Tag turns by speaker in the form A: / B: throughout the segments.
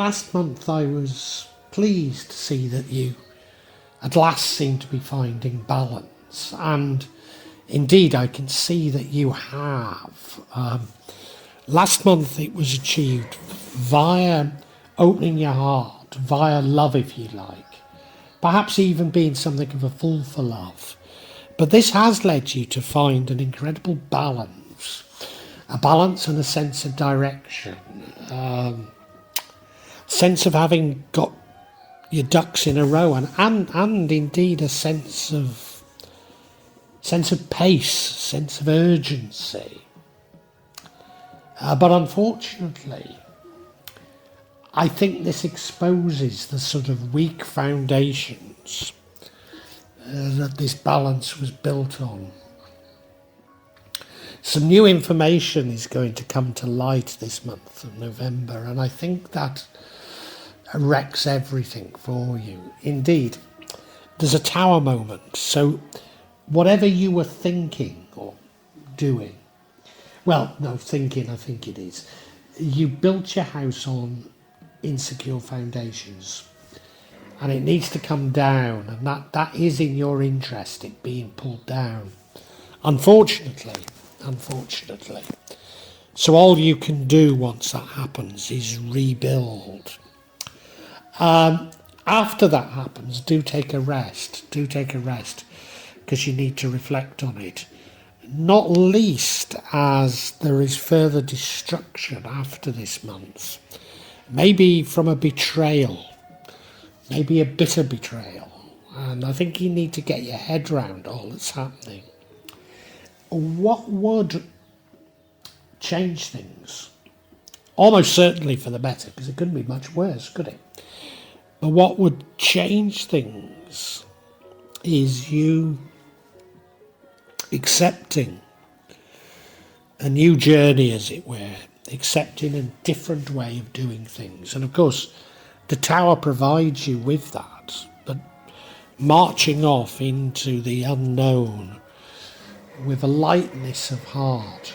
A: last month I was pleased to see that you at last seem to be finding balance, and indeed I can see that you have. Last month it was achieved via opening your heart, via love if you like, perhaps even being something of a fool for love. But this has led you to find an incredible balance, a balance and a sense of direction, sense of having got your ducks in a row, and indeed a sense of pace, sense of urgency. But unfortunately, I think this exposes the sort of weak foundations that this balance was built on. Some new information is going to come to light this month of November, and I think that wrecks everything for you. Indeed, there's a tower moment. So whatever you were thinking or doing, well, no, thinking, I think it is, you built your house on insecure foundations, and it needs to come down, and that is in your interest, it being pulled down. Unfortunately. So all you can do once that happens is rebuild. After that happens, do take a rest, because you need to reflect on it. Not least as there is further destruction after this month. Maybe from a betrayal, maybe a bitter betrayal. And I think you need to get your head round all that's happening. What would change things? Almost certainly for the better, because it couldn't be much worse, could it? But what would change things is you accepting a new journey, as it were, accepting a different way of doing things. And of course, the tower provides you with that, but marching off into the unknown with a lightness of heart,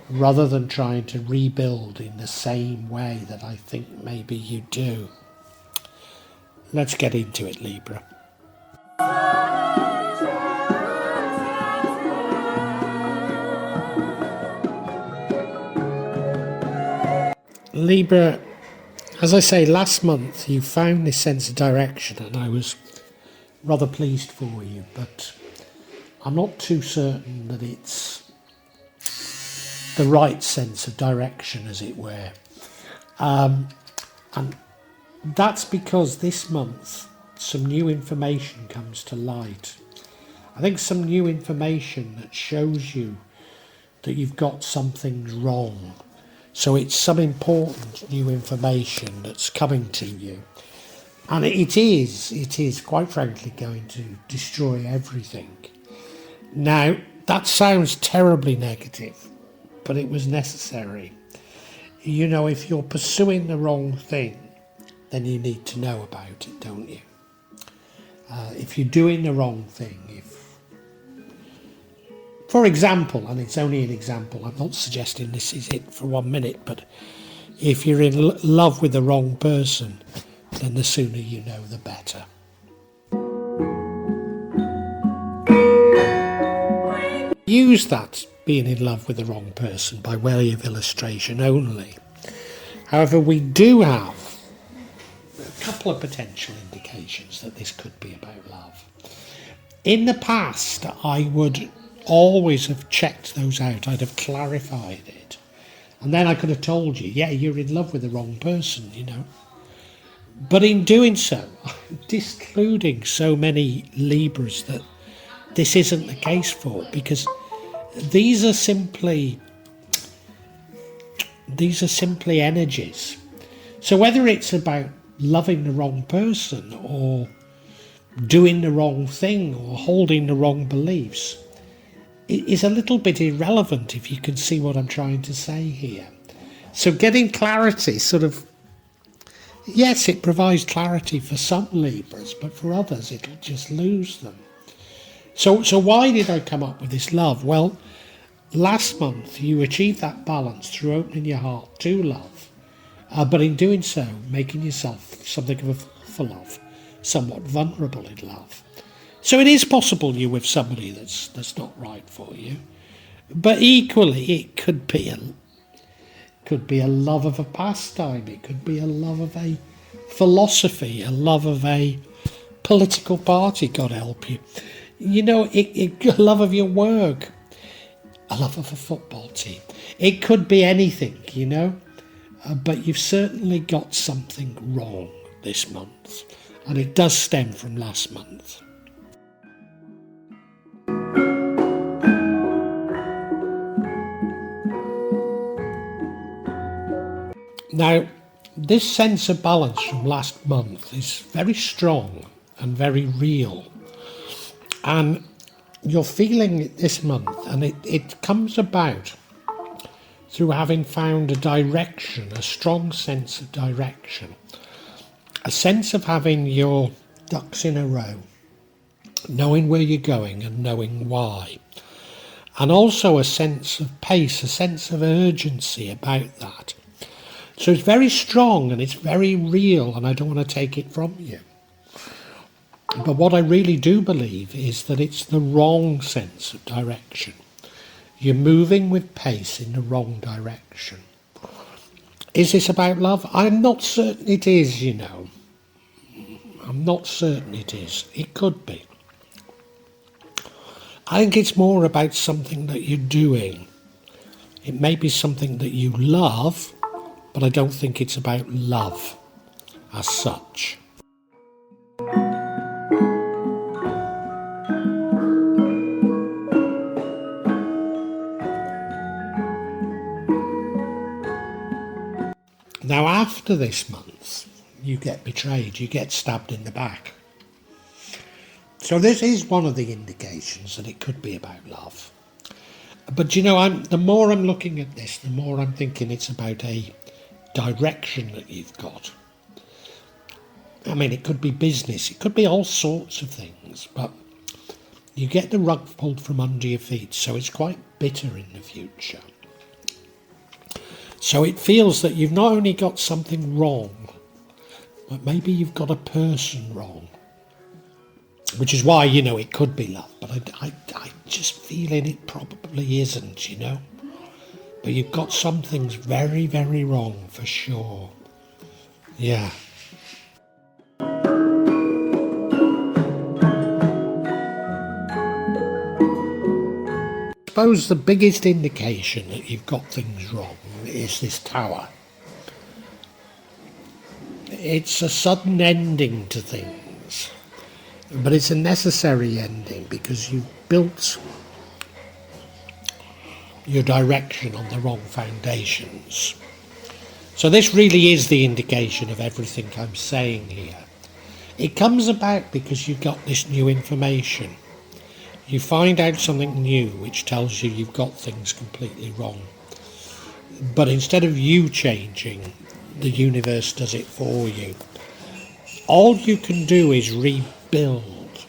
A: rather than trying to rebuild in the same way that I think maybe you do. Let's get into it, Libra. Libra, as I say, last month you found this sense of direction, and I was rather pleased for you, but I'm not too certain that it's the right sense of direction, as it were. And that's because this month some new information comes to light. I think some new information that shows you that you've got something wrong. So it's some important new information that's coming to you. And it is quite frankly going to destroy everything. Now, that sounds terribly negative, but it was necessary. You know, if you're pursuing the wrong thing, then you need to know about it, don't you? If you're doing the wrong thing, for example, and it's only an example, I'm not suggesting this is it for 1 minute, but if you're in love with the wrong person, then the sooner you know, the better. Use that being in love with the wrong person by way of illustration only. However, we do have a couple of potential indications that this could be about love. In the past, I would always have checked those out. I'd have clarified it. And then I could have told you, yeah, you're in love with the wrong person, you know. But in doing so, I'm discluding so many Libras that this isn't the case for, because these are simply energies. So whether it's about loving the wrong person or doing the wrong thing or holding the wrong beliefs, it is a little bit irrelevant if you can see what I'm trying to say here. So getting clarity sort of, yes, it provides clarity for some Libras, but for others it'll just lose them. So why did I come up with this love? Well, last month you achieved that balance through opening your heart to love, But in doing so, making yourself something of a fool for love, somewhat vulnerable in love. So it is possible you're with somebody that's not right for you, but equally it could be a love of a pastime. It could be a love of a philosophy, a love of a political party. God help you. You know, a love of your work, a love of a football team. It could be anything, you know. But you've certainly got something wrong this month, and it does stem from last month. Now, this sense of balance from last month is very strong and very real, and you're feeling it this month, and it comes about through having found a direction, a strong sense of direction, a sense of having your ducks in a row, knowing where you're going and knowing why, and also a sense of pace, a sense of urgency about that. So it's very strong and it's very real, and I don't want to take it from you. But what I really do believe is that it's the wrong sense of direction. You're moving with pace in the wrong direction. Is this about love? I'm not certain it is, you know. I'm not certain it is. It could be. I think it's more about something that you're doing. It may be something that you love, but I don't think it's about love as such. Now, after this month, you get betrayed, you get stabbed in the back. So this is one of the indications that it could be about love. But you know, the more I'm looking at this, the more I'm thinking it's about a direction that you've got. I mean, it could be business, it could be all sorts of things, but you get the rug pulled from under your feet, so it's quite bitter in the future. So it feels that you've not only got something wrong, but maybe you've got a person wrong. Which is why, you know, it could be love, but I just feeling it probably isn't, you know. But you've got some things very, very wrong for sure. Yeah. I suppose the biggest indication that you've got things wrong is this tower. It's a sudden ending to things, but it's a necessary ending because you've built your direction on the wrong foundations. So this really is the indication of everything I'm saying here. It comes about because you've got this new information. You find out something new which tells you you've got things completely wrong. But instead of you changing, the universe does it for you. All you can do is rebuild.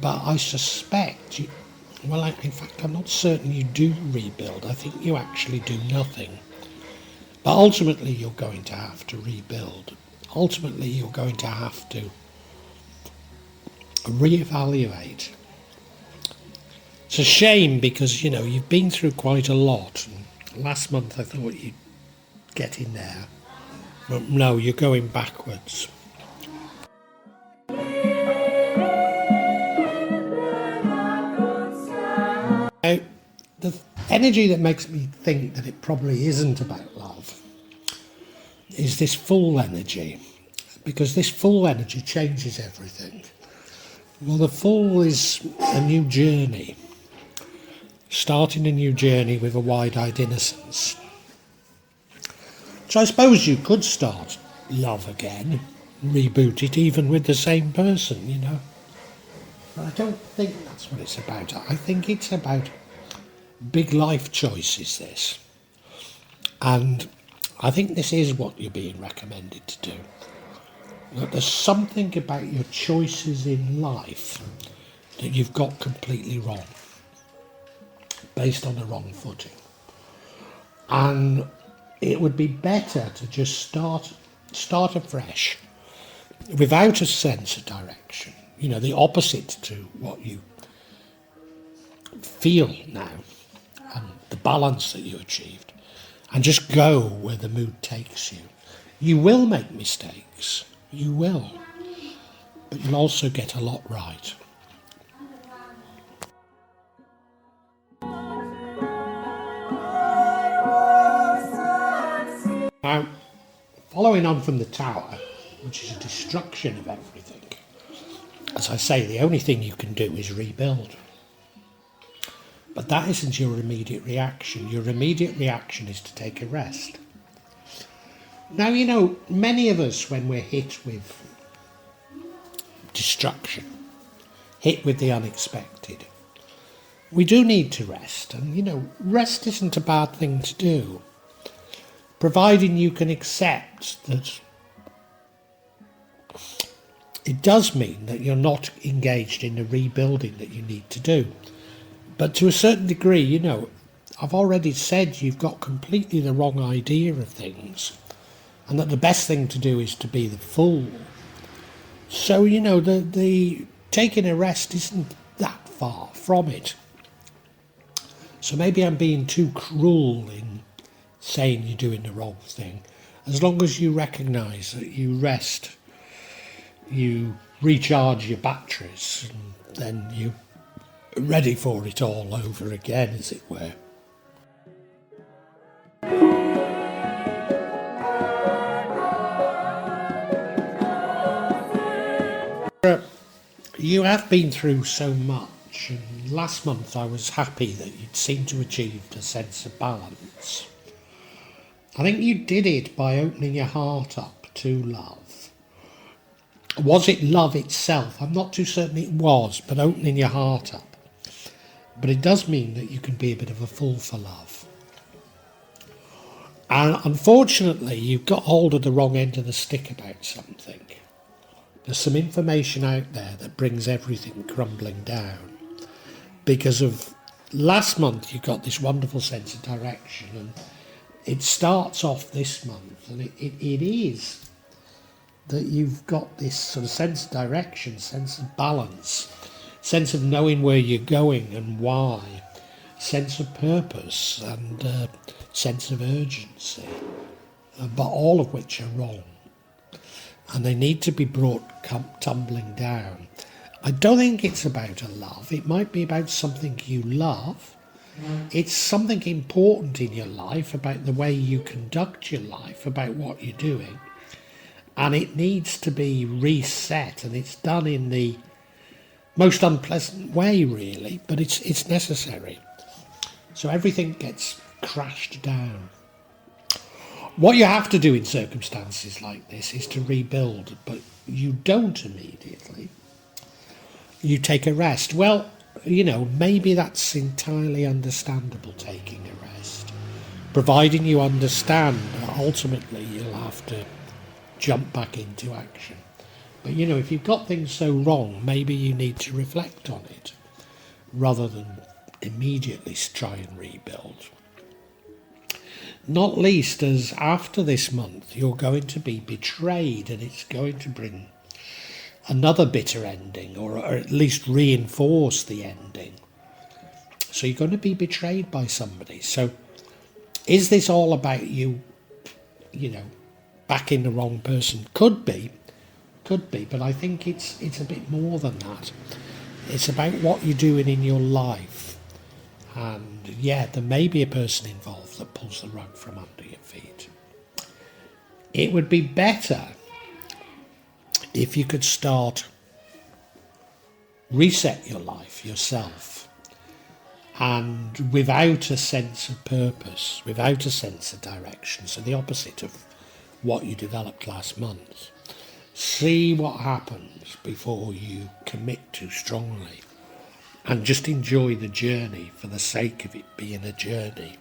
A: But I suspect, in fact, I'm not certain you do rebuild. I think you actually do nothing. But ultimately, you're going to have to rebuild. Ultimately, you're going to have to reevaluate. It's a shame because, you know, you've been through quite a lot. And last month I thought you'd get in there. But no, you're going backwards. Now, the energy that makes me think that it probably isn't about love is this full energy. Because this full energy changes everything. Well, the full is a new journey. Starting a new journey with a wide-eyed innocence. So I suppose you could start love again, reboot it even with the same person, you know. But I don't think that's what it's about. I think it's about big life choices, this. And I think this is what you're being recommended to do. That there's something about your choices in life that you've got completely wrong. Based on the wrong footing. And it would be better to just start afresh without a sense of direction. You know, the opposite to what you feel now and the balance that you achieved, and just go where the mood takes you. You will make mistakes, you will, but you'll also get a lot right. Now, following on from the Tower, which is a destruction of everything, as I say, the only thing you can do is rebuild. But that isn't your immediate reaction. Your immediate reaction is to take a rest. Now, you know, many of us, when we're hit with destruction, hit with the unexpected, we do need to rest. And, you know, rest isn't a bad thing to do, providing you can accept that it does mean that you're not engaged in the rebuilding that you need to do. But to a certain degree, you know, I've already said you've got completely the wrong idea of things, and that the best thing to do is to be the fool. So, you know, the taking a rest isn't that far from it. So maybe I'm being too cruel in saying you're doing the wrong thing. As long as you recognise that you rest, you recharge your batteries, and then you're ready for it all over again, as it were. You have been through so much, and last month I was happy that you'd seemed to achieve a sense of balance. I think you did it by opening your heart up to love. Was it love itself? I'm not too certain it was, but opening your heart up. But it does mean that you can be a bit of a fool for love. And unfortunately, you've got hold of the wrong end of the stick about something. There's some information out there that brings everything crumbling down. Because of last month, you got this wonderful sense of direction, and it starts off this month, and it is that you've got this sort of sense of direction, sense of balance, sense of knowing where you're going and why, sense of purpose and sense of urgency, but all of which are wrong. And they need to be brought tumbling down. I don't think it's about a love. It might be about something you love. It's something important in your life, about the way you conduct your life, about what you're doing. And it needs to be reset, and it's done in the most unpleasant way, really, but it's necessary. So everything gets crashed down. What you have to do in circumstances like this is to rebuild, but you don't immediately. You take a rest. Well, you know, maybe that's entirely understandable, taking a rest, providing you understand that ultimately you'll have to jump back into action. But, you know, if you've got things so wrong, maybe you need to reflect on it rather than immediately try and rebuild. Not least as after this month, you're going to be betrayed, and it's going to bring another bitter ending, or at least reinforce the ending. So you're going to be betrayed by somebody. So is this all about you, you know, backing the wrong person? Could be, but I think it's a bit more than that. It's about what you're doing in your life. And yeah, there may be a person involved that pulls the rug from under your feet. It would be better if you could reset your life yourself, and without a sense of purpose, without a sense of direction, so the opposite of what you developed last month. See what happens before you commit too strongly, and just enjoy the journey for the sake of it being a journey.